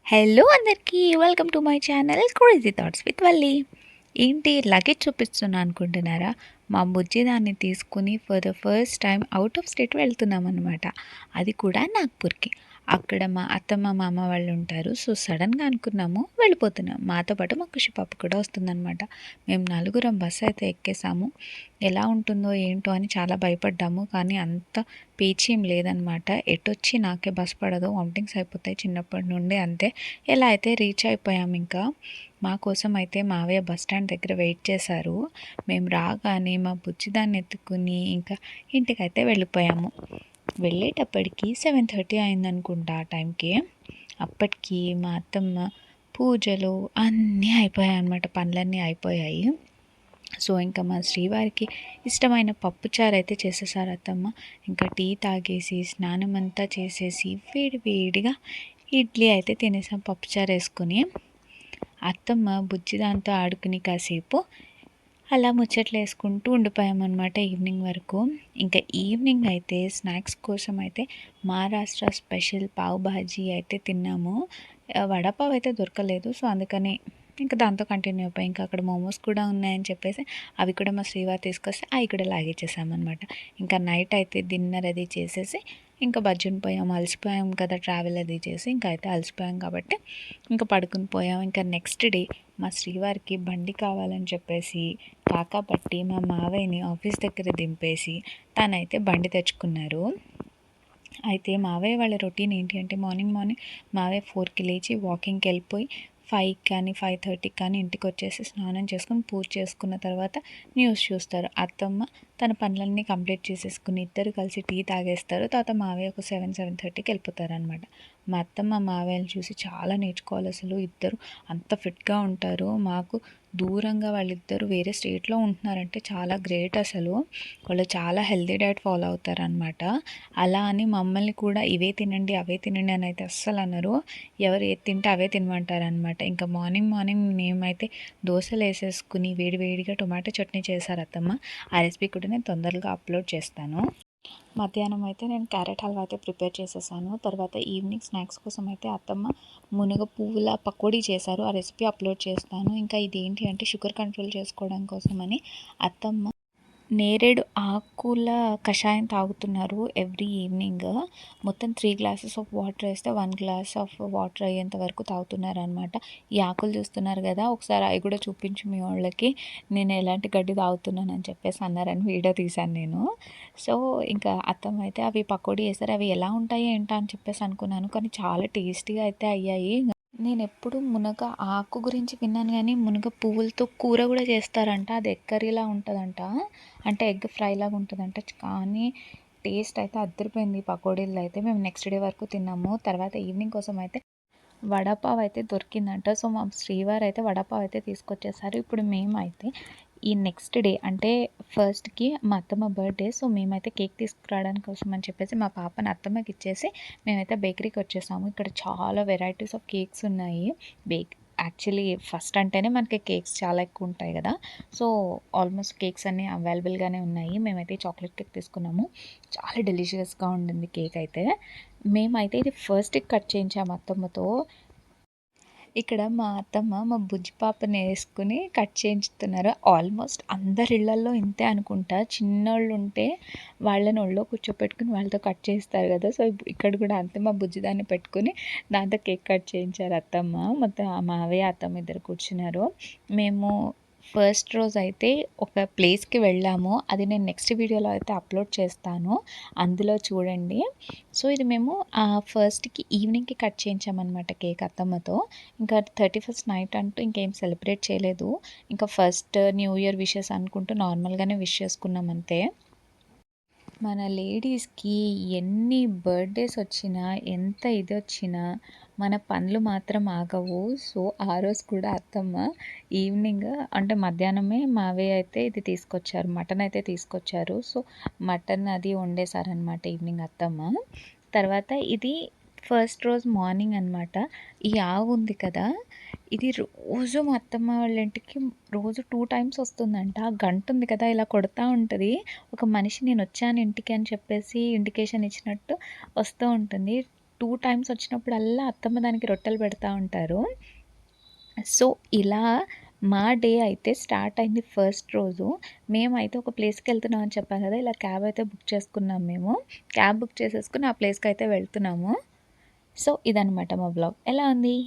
Hello అందరికీ welcome to my channel crazy thoughts with Valli. ఏంటి luggage చూపిస్తున్నా అనుకుంటున్నారా? మా బుజ్జి దాన్ని తీసుకుని for the first time out of state వెళ్తున్నాం అనమాట. అది కూడా నాగ్పూర్కి. అక్కడ మా అత్తమ్మ మామ వాళ్ళు ఉంటారు. సో సడన్గా అనుకున్నాము వెళ్ళిపోతున్నాం. మాతో పాటు మా ఖుషి పాప కూడా వస్తుందన్నమాట. మేము నలుగురం బస్సు అయితే ఎక్కేసాము. ఎలా ఉంటుందో ఏంటో అని చాలా భయపడ్డాము. కానీ అంత పేచీ ఏం లేదనమాట. ఎటొచ్చి నాకే బస్ పడదు, వామిటింగ్స్ అయిపోతాయి చిన్నప్పటి నుండి అంతే. ఎలా అయితే రీచ్ అయిపోయాం. ఇంకా మా కోసం అయితే మావయ్య బస్ స్టాండ్ దగ్గర వెయిట్ చేశారు. మేము రాగానే మా బుజ్జిదాన్ని ఎత్తుకుని ఇంకా ఇంటికైతే వెళ్ళిపోయాము. వెళ్ళేటప్పటికి 7:30 అయిందనుకుంటా ఆ టైంకి. అప్పటికి మా అత్తమ్మ పూజలు అన్నీ అయిపోయాయి అన్నమాట. పనులన్నీ అయిపోయాయి. సో ఇంకా మా శ్రీవారికి ఇష్టమైన పప్పుచారు అయితే చేసేసారు అత్తమ్మ. ఇంకా టీ తాగేసి స్నానం అంతా చేసేసి వేడి వేడిగా ఇడ్లీ అయితే తినేసాం పప్పుచారు వేసుకుని. అత్తమ్మ బుజ్జి దాంతో ఆడుకుని కాసేపు అలా ముచ్చట్లు వేసుకుంటూ ఉండిపోయామన్నమాట ఈవినింగ్ వరకు. ఇంకా ఈవినింగ్ అయితే స్నాక్స్ కోసం అయితే మహారాష్ట్ర స్పెషల్ పావ్ భాజీ అయితే తిన్నాము. వడపావ్ అయితే దొరకలేదు. సో అందుకని ఇంకా దాంతో కంటిన్యూ అయిపోయి ఇంకా అక్కడ మోమోస్ కూడా ఉన్నాయని చెప్పేసి అవి కూడా మా శ్రీవారు తీసుకొస్తే అవి కూడా లాగించేసామన్నమాట. ఇంకా నైట్ అయితే డిన్నర్ అది చేసేసి ఇంకా బజ్జుని పోయాం. అలసిపోయాం కదా ట్రావెల్ అది చేసి. ఇంకా అయితే అలసిపోయాం కాబట్టి ఇంకా పడుకుని పోయాం. ఇంకా నెక్స్ట్ డే మా శ్రీవారికి బండి కావాలని చెప్పేసి కాకాపట్టి మా మావయ్యని ఆఫీస్ దగ్గర దింపేసి తనైతే బండి తెచ్చుకున్నారు. అయితే మావయ్య వాళ్ళ రొటీన్ ఏంటి అంటే మార్నింగ్ మావయ్య 4కి లేచి వాకింగ్కి వెళ్ళిపోయి 5 కానీ 5:30 కానీ ఇంటికి వచ్చేసి స్నానం చేసుకుని పూజ చేసుకున్న తర్వాత న్యూస్ చూస్తారు. అత్తమ్మ తన పనులన్నీ కంప్లీట్ చేసేసుకుని ఇద్దరు కలిసి టీ తాగేస్తారు. తర్వాత మావయ్య ఒక 7:30కి వెళ్ళిపోతారు అనమాట. మా అత్తమ్మ మావయ్యని చూసి చాలా నేర్చుకోవాలి. అసలు ఇద్దరు అంత ఫిట్గా ఉంటారు. మాకు దూరంగా వాళ్ళిద్దరు వేరే స్టేట్లో ఉంటున్నారంటే చాలా గ్రేట్. అసలు వాళ్ళు చాలా హెల్తీ డైట్ ఫాలో అవుతారనమాట. అలా అని మమ్మల్ని కూడా ఇవే తినండి అవే తినండి అని అయితే అస్సలు అనరు. ఎవరు ఏది తింటే అవే తినమంటారనమాట. ఇంకా మార్నింగ్ మేమైతే దోశలు వేసేసుకుని వేడివేడిగా టొమాటో చట్నీ చేశారు అత్తమ్మ. ఆ రెసిపీ కూడా నేను తొందరగా అప్లోడ్ చేస్తాను. మధ్యాహ్నం అయితే నేను క్యారెట్ హల్వా అయితే ప్రిపేర్ చేసేసాను. తర్వాత ఈవినింగ్ స్నాక్స్ కోసం అయితే అత్తమ్మ మునగ పువ్వుల పకోడీ చేశారు. ఆ రెసిపీ అప్లోడ్ చేస్తాను. ఇంకా ఇదేంటి అంటే షుగర్ కంట్రోల్ చేసుకోవడం కోసమని అత్తమ్మ నేరేడు ఆకుల కషాయం తాగుతున్నారు ఎవ్రీ ఈవినింగ్. మొత్తం 3 గ్లాసెస్ ఆఫ్ వాటర్ వేస్తే 1 గ్లాస్ ఆఫ్ వాటర్ అయ్యేంత వరకు తాగుతున్నారు అనమాట. ఈ ఆకులు చూస్తున్నారు కదా, ఒకసారి అవి కూడా చూపించు మీ వాళ్ళకి నేను ఎలాంటి గడ్డి తాగుతున్నానని చెప్పేసి అన్నారని వీడియో తీశాను నేను. సో ఇంకా అత్తమ్మ అయితే అవి పకోడీ వేసారు. అవి ఎలా ఉంటాయి ఏంటా అని చెప్పేసి అనుకున్నాను, కానీ చాలా టేస్టీగా అయితే అయ్యాయి. నేను ఎప్పుడు మునగ ఆకు గురించి విన్నాను కానీ మునగ పువ్వులతో కూర కూడా చేస్తారంట. అది ఎగ్ కర్రీలా ఉంటుందంట, అంటే ఎగ్ ఫ్రై లాగా ఉంటుందంట. కానీ టేస్ట్ అయితే అద్దరిపోయింది. పకోడీలు అయితే మేము నెక్స్ట్ డే వరకు తిన్నాము. తర్వాత ఈవినింగ్ కోసం అయితే వడపావ్ అయితే దొరికిందంట. సో మా శ్రీవారు అయితే వడపావ్ అయితే తీసుకొచ్చేసారు. ఇప్పుడు మేమైతే ఈ నెక్స్ట్ డే అంటే ఫస్ట్కి మా అత్తమ్మ బర్త్డే. సో మేమైతే కేక్ తీసుకురావడానికి కోసం అని చెప్పేసి మా పాపని అత్తమ్మకి ఇచ్చేసి మేమైతే బేకరీకి వచ్చేసాము. ఇక్కడ చాలా వెరైటీస్ ఆఫ్ కేక్స్ ఉన్నాయి. యాక్చువల్లీ ఫస్ట్ అంటేనే మనకి కేక్స్ చాలా ఎక్కువ ఉంటాయి కదా. సో ఆల్మోస్ట్ కేక్స్ అన్నీ అవైలబుల్గానే ఉన్నాయి. మేమైతే చాక్లెట్ కేక్ తీసుకున్నాము. చాలా డెలిషియస్గా ఉండింది కేక్ అయితే. మేమైతే ఇది ఫస్ట్కి కట్ చేయించాము అత్తమ్మతో. ఇక్కడ మా అత్తమ్మ మా బుజ్జి పాపని వేసుకుని కట్ చేయించుతున్నారు. ఆల్మోస్ట్ అందరి ఇళ్లల్లో ఇంతే అనుకుంటా. చిన్నోళ్ళు ఉంటే వాళ్ళని ఒళ్ళో కూర్చోపెట్టుకుని వాళ్ళతో కట్ చేస్తారు కదా. సో ఇక్కడ కూడా అంతే, మా బుజ్జి దాన్ని పెట్టుకుని దాంతో కేక్ కట్ చేయించారు అత్తమ్మ. మొత్తం మావయ్య అత్తమ్మ ఇద్దరు కూర్చున్నారు. మేము ఫస్ట్ రోజు అయితే ఒక ప్లేస్కి వెళ్ళాము. అది నేను నెక్స్ట్ వీడియోలో అయితే అప్లోడ్ చేస్తాను, అందులో చూడండి. సో ఇది మేము ఫస్ట్కి ఈవినింగ్కి కట్ చేయించామన్నమాట కేక్ అత్తమ్మతో. ఇంకా 31st నైట్ అంటూ ఇంకేం సెలబ్రేట్ చేయలేదు. ఇంకా ఫస్ట్ న్యూ ఇయర్ విషెస్ అనుకుంటూ నార్మల్గానే విష్ చేసుకున్నాం అంతే. మన లేడీస్కి ఎన్ని బర్త్డేస్ వచ్చినా ఎంత ఇది వచ్చినా మన పనులు మాత్రం ఆగవు. సో ఆ రోజు కూడా అత్తమ్మ ఈవినింగ్ అంటే మధ్యాహ్నమే మావయ్య అయితే ఇది తీసుకొచ్చారు, మటన్ అయితే తీసుకొచ్చారు. సో మటన్ అది వండేశారనమాట ఈవినింగ్ అత్తమ్మ. తర్వాత ఇది ఫస్ట్ రోజు మార్నింగ్ అనమాట. ఈ ఆవు ఉంది కదా, ఇది రోజు మా అత్తమ్మ వాళ్ళ ఇంటికి రోజు 2 టైమ్స్ వస్తుందంట. ఆ గంట ఉంది కదా ఇలా కొడతా ఉంటుంది. ఒక మనిషి నేను వచ్చాను ఇంటికి అని చెప్పేసి ఇండికేషన్ ఇచ్చినట్టు వస్తూ ఉంటుంది. 2 టైమ్స్ వచ్చినప్పుడల్లా అత్తమ్మ దానికి రొట్టెలు పెడతా ఉంటారు. సో, ఇలా మా డే అయితే స్టార్ట్ అయింది ఫస్ట్ రోజు. మేమైతే ఒక ప్లేస్‌కెళ్తున్నాం అని చెప్పాను కదా! ఇలా క్యాబ్ అయితే బుక్ చేసుకున్నాం మేము. క్యాబ్ బుక్ చేసేసుకొని ఆ ప్లేస్‌కైతే వెళ్తున్నాము. సో, ఇదనమాట మా వ్లాగ్. ఎలా ఉంది?